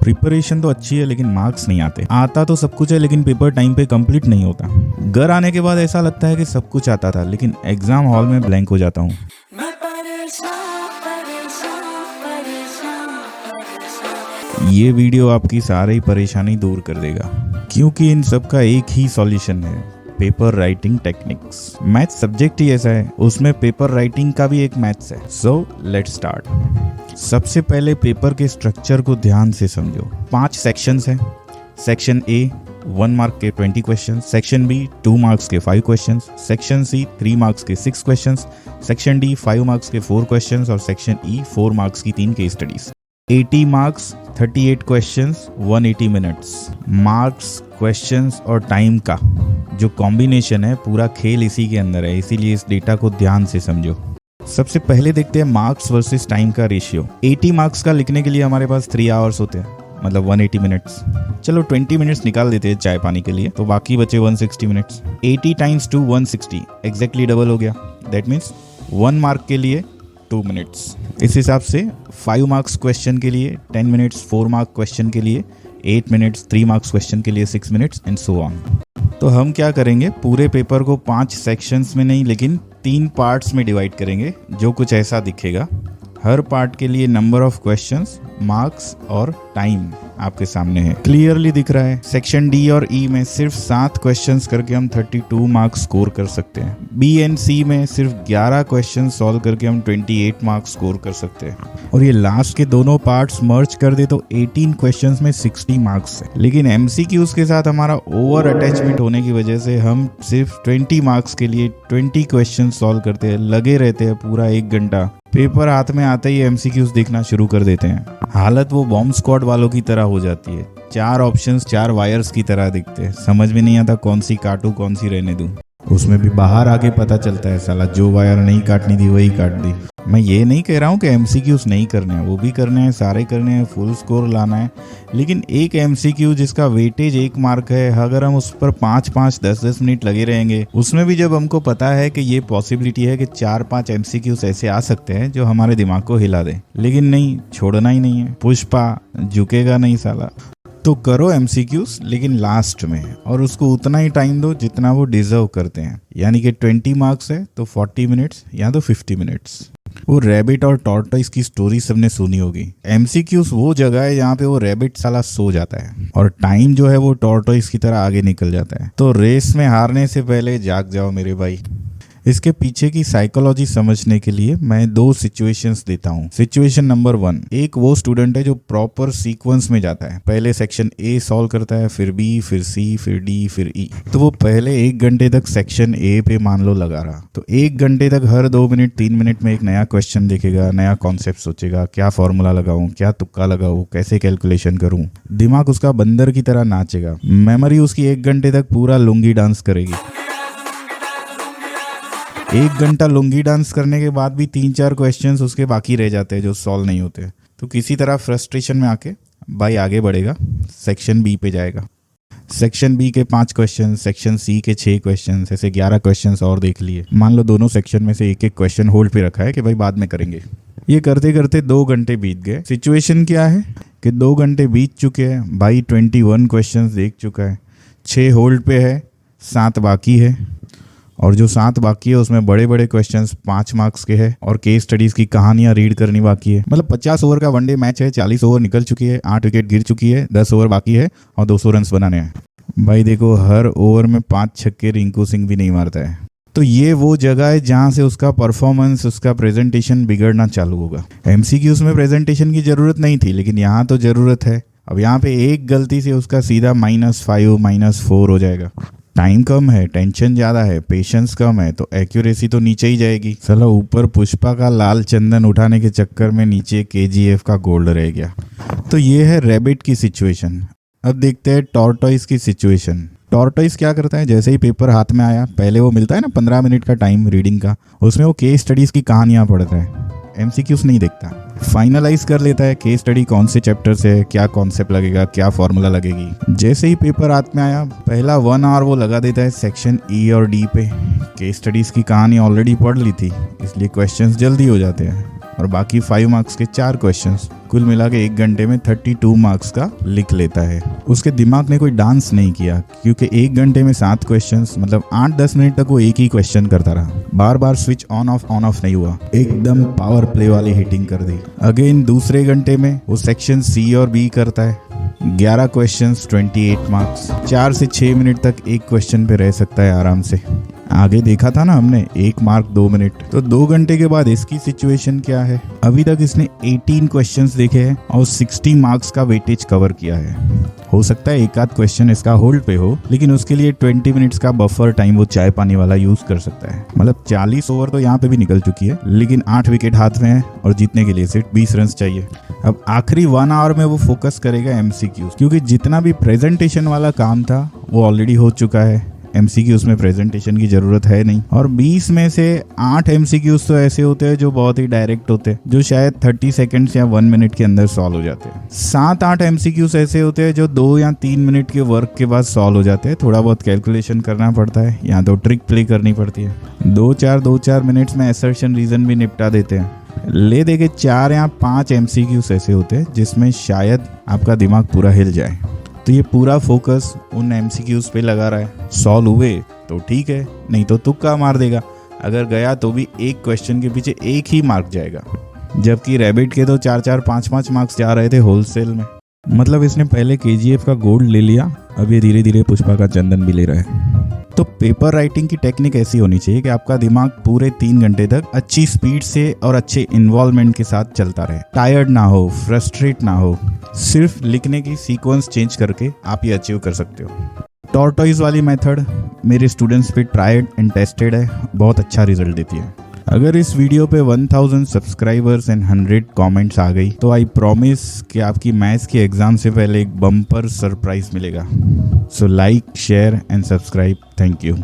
Preparation तो अच्छी है लेकिन मार्क्स नहीं आते। आता तो सब कुछ है लेकिन पेपर टाइम पे कंप्लीट नहीं होता। घर आने के बाद ऐसा लगता है कि सब कुछ आता था लेकिन एग्जाम हॉल में ब्लैंक हो जाता हूँ। ये वीडियो आपकी सारी परेशानी दूर कर देगा क्योंकि इन सब का एक ही सॉल्यूशन है, paper writing techniques. Maths subject ही ऐसा है, उसमें पेपर राइटिंग का भी एक मैथ्स है। So let's start. सबसे पहले पेपर के स्ट्रक्चर को ध्यान से समझो। 5 सेक्शंस हैं। सेक्शन ए 1 मार्क के 20 क्वेश्चन, सेक्शन बी 2 मार्क्स के 5 क्वेश्चन, सेक्शन सी 3 मार्क्स के 6 क्वेश्चन, सेक्शन डी 5 मार्क्स के 4 क्वेश्चन और सेक्शन ई 4 मार्क्स की 3 case studies. 80 marks 38 questions 180 minutes. Marks, questions और टाइम का जो कॉम्बिनेशन है, पूरा खेल इसी के अंदर है, इसीलिए इस डेटा को ध्यान से समझो। सबसे पहले देखते हैं मार्क्स वर्सेस टाइम का रेशियो। 80 मार्क्स का लिखने के लिए हमारे पास 3 आवर्स होते हैं, मतलब 180 मिनट्स। चलो 20 मिनट्स निकाल देते हैं चाय पानी के लिए, तो बाकी बचे 160 मिनट्स। 80 टाइम्स 2 160, एग्जैक्टली डबल हो गया। दैट मीन्स 1 मार्क के लिए 2 मिनट्स। इस हिसाब से 5 मार्क्स क्वेश्चन के लिए 10 मिनट्स, 4 मार्क क्वेश्चन के लिए 8 मिनट्स, 3 मार्क्स क्वेश्चन के लिए 6 मिनट्स एंड सो ऑन। तो हम क्या करेंगे, पूरे पेपर को 5 सेक्शंस में नहीं लेकिन 3 पार्ट्स में डिवाइड करेंगे, जो कुछ ऐसा दिखेगा। हर पार्ट के लिए नंबर ऑफ क्वेश्चंस, मार्क्स और टाइम आपके सामने है, क्लियरली दिख रहा है। सेक्शन डी और ई में सिर्फ 7 क्वेश्चंस करके हम 32 मार्क्स स्कोर कर सकते हैं। बी एंड सी में सिर्फ 11 क्वेश्चन सॉल्व करके हम 28 मार्क्स स्कोर कर सकते हैं। और ये लास्ट के दोनों पार्ट्स मर्ज कर दे तो 18 क्वेश्चंस में 60 मार्क्स है। लेकिन एमसीक्यूज के साथ हमारा ओवर अटैचमेंट होने की वजह से हम सिर्फ 20 मार्क्स के लिए 20 क्वेश्चन सॉल्व करते हैं, लगे रहते हैं पूरा 1 घंटा। पेपर हाथ में आते ही एमसीक्यूज देखना शुरू कर देते हैं। हालत वो बॉम्ब स्क्वाड वालों की तरह हो जाती है। 4 ऑप्शंस 4 वायर्स की तरह दिखते हैं, समझ में नहीं आता कौन सी काटूं कौन सी रहने दूं। उसमें भी बाहर आके पता चलता है साला जो वायर नहीं काटनी थी वही काट दी। मैं ये नहीं कह रहा हूँ कि एमसीक्यूज नहीं करने हैं, वो भी करने हैं, सारे करने हैं, फुल स्कोर लाना है। लेकिन एक एमसीक्यू जिसका वेटेज 1 मार्क है, अगर हम उस पर 5-5, 10-10 मिनट लगे रहेंगे, उसमें भी जब हमको पता है कि ये पॉसिबिलिटी है कि 4-5 एमसीक्यूज ऐसे आ सकते हैं जो हमारे दिमाग को हिला दे, लेकिन नहीं, छोड़ना ही नहीं है। पुष्पा झुकेगा नहीं साला। तो करो एमसीक्यूज लेकिन लास्ट में, और उसको उतना ही टाइम दो जितना वो डिजर्व करते हैं। यानी कि 20 मार्क्स है तो 40 मिनट्स या तो 50 मिनट्स। वो रैबिट और टॉर्टोइस की स्टोरी सबने सुनी होगी। एमसीक्यूज वो जगह है जहाँ पे वो रैबिट साला सो जाता है और टाइम जो है वो टॉर्टोइस की तरह आगे निकल जाता है। तो रेस में हारने से पहले जाग जाओ मेरे भाई। इसके पीछे की साइकोलॉजी समझने के लिए मैं 2 सिचुएशंस देता हूँ। सिचुएशन नंबर 1, एक वो स्टूडेंट है जो प्रॉपर सीक्वेंस में जाता है। पहले सेक्शन ए सॉल्व करता है, फिर बी, फिर सी, फिर डी, फिर ई। तो वो पहले 1 घंटे तक सेक्शन ए पे मान लो लगा रहा, तो 1 घंटे तक हर 2 मिनट 3 मिनट में एक नया क्वेश्चन देखेगा, नया कॉन्सेप्ट सोचेगा, क्या फॉर्मूला लगाऊं, क्या तुक्का लगाऊं, कैसे कैलकुलेशन करूं। दिमाग उसका बंदर की तरह नाचेगा। मेमोरी उसकी 1 घंटे तक पूरा लुंगी डांस करेगी। 1 घंटा लुंगी डांस करने के बाद भी 3-4 क्वेश्चंस उसके बाकी रह जाते हैं जो सॉल्व नहीं होते। तो किसी तरह फ्रस्ट्रेशन में आके भाई आगे बढ़ेगा, सेक्शन बी पे जाएगा। सेक्शन बी के 5 क्वेश्चन, सेक्शन सी के 6 क्वेश्चन, ऐसे 11 क्वेश्चंस और देख लिए। मान लो दोनों सेक्शन में से एक क्वेश्चन होल्ड पे रखा है कि भाई बाद में करेंगे। ये करते करते 2 घंटे बीत गए। सिचुएशन क्या है कि 2 घंटे बीत चुके हैं, भाई 21 क्वेश्चन देख चुका है, 6 होल्ड पे है, 7 बाकी है। और जो 7 बाकी है उसमें बड़े बड़े क्वेश्चंस 5 मार्क्स के हैं और केस स्टडीज की कहानियां रीड करनी बाकी है। मतलब 50 ओवर का वनडे मैच है, 40 ओवर निकल चुकी है, 8 विकेट गिर चुकी है, 10 ओवर बाकी है और 200 रन बनाने हैं। भाई देखो, हर ओवर में 5 छक्के रिंकू सिंह भी नहीं मारता है। तो ये वो जगह है जहाँ से उसका परफॉर्मेंस, उसका प्रेजेंटेशन बिगड़ना चालू होगा। एमसीक्यूज में प्रेजेंटेशन की जरूरत नहीं थी, लेकिन यहाँ तो जरूरत है। अब यहाँ पे एक गलती से उसका सीधा -5, -4 हो जाएगा। टाइम कम है, टेंशन ज़्यादा है, पेशेंस कम है, तो एक्यूरेसी तो नीचे ही जाएगी। चलो ऊपर पुष्पा का लाल चंदन उठाने के चक्कर में नीचे केजीएफ का गोल्ड रह गया। तो ये है रैबिट की सिचुएशन। अब देखते हैं टॉर्टोइस की सिचुएशन। टॉर्टोइस क्या करता है, जैसे ही पेपर हाथ में आया, पहले वो मिलता है ना 15 मिनट का टाइम रीडिंग का, उसमें वो केस स्टडीज़ की कहानियाँ पढ़ता है, एमसीक्यूज नहीं देखता। फाइनलाइज कर लेता है केस स्टडी कौन से चैप्टर से, क्या कॉन्सेप्ट लगेगा, क्या फॉर्मूला लगेगी। जैसे ही पेपर हाथ में आया, पहला 1 आवर वो लगा देता है सेक्शन ई और डी पे। केस स्टडीज की कहानी ऑलरेडी पढ़ ली थी, इसलिए क्वेश्चंस जल्दी हो जाते हैं। और बाकी 5 मार्क्स के 4 क्वेश्चंस, कुल मिला के 1 घंटे में 32 मार्क्स का लिख लेता है। उसके दिमाग ने कोई डांस नहीं किया, क्योंकि 1 घंटे में 7 क्वेश्चंस मतलब 8-10 मिनट तक वो एक ही क्वेश्चन करता रहा। बार बार स्विच ऑन ऑफ नहीं हुआ, एकदम पावर प्ले वाली हिटिंग कर दी। अगेन दूसरे घंटे में वो सेक्शन सी और बी करता है, 11 क्वेश्चंस 28 मार्क्स। 4 से 6 मिनट तक एक क्वेश्चन पे रह सकता है आराम से। आगे देखा था ना हमने 1 मार्क 2 मिनट, तो 2 घंटे के बाद इसकी सिचुएशन क्या है। अभी तक इसने 18 क्वेश्चंस देखे हैं और 60 मार्क्स का वेटेज कवर किया है। हो सकता है एक आध क्वेश्चन इसका होल्ड पे हो, लेकिन उसके लिए 20 मिनट्स का बफर टाइम वो चाय पानी वाला यूज कर सकता है। मतलब 40 ओवर तो यहाँ पे भी निकल चुकी है, लेकिन 8 विकेट हाथ में है और जीतने के लिए सिर्फ 20 रन चाहिए। अब आखिरी 1 आवर में वो फोकस करेगा एमसीक्यूज, क्योंकि जितना भी प्रेजेंटेशन वाला काम था वो ऑलरेडी हो चुका है। एमसीक्यूज में प्रेजेंटेशन की जरूरत है नहीं। और 20 में से 8 एमसीक्यूज तो ऐसे होते हैं जो बहुत ही डायरेक्ट होते हैं, जो शायद 30 सेकंड्स या 1 मिनट के अंदर सॉल्व हो जाते हैं। 7-8 एमसीक्यूज ऐसे होते हैं जो 2 या 3 मिनट के वर्क के बाद सॉल्व हो जाते हैं। थोड़ा बहुत कैलकुलेशन करना पड़ता है या तो ट्रिक प्ले करनी पड़ती है। 2-4 मिनट्स में असर्शन रीजन भी निपटा देते हैं। ले दे के 4 या 5 एमसीक्यूज ऐसे होते हैं जिसमें शायद आपका दिमाग पूरा हिल जाए। तो ये पूरा फोकस उन एमसीक्यूज पे लगा रहा है। सॉल्व हुए तो ठीक है, नहीं तो तुक्का मार देगा। अगर गया तो भी एक क्वेश्चन के पीछे 1 ही मार्क जाएगा, जबकि रैबिट के तो 4-4 5-5 मार्क्स जा रहे थे होलसेल में। मतलब इसने पहले केजीएफ का गोल्ड ले लिया, अब ये धीरे धीरे पुष्पा का चंदन भी ले रहा है। तो पेपर राइटिंग की टेक्निक ऐसी होनी चाहिए कि आपका दिमाग पूरे 3 घंटे तक अच्छी स्पीड से और अच्छे इन्वॉल्वमेंट के साथ चलता रहे, टायर्ड ना हो, फ्रस्ट्रेट ना हो। सिर्फ लिखने की सीक्वेंस चेंज करके आप ये अचीव कर सकते हो। टॉर्टोइज वाली मेथड मेरे स्टूडेंट्स पे ट्राइड एंड टेस्टेड है, बहुत अच्छा रिजल्ट देती है। अगर इस वीडियो पे 1000 सब्सक्राइबर्स एंड 100 कमेंट्स आ गई तो आई प्रॉमिस कि आपकी मैथ्स के एग्जाम से पहले एक बम्पर सरप्राइज मिलेगा। So like, share and subscribe. Thank you.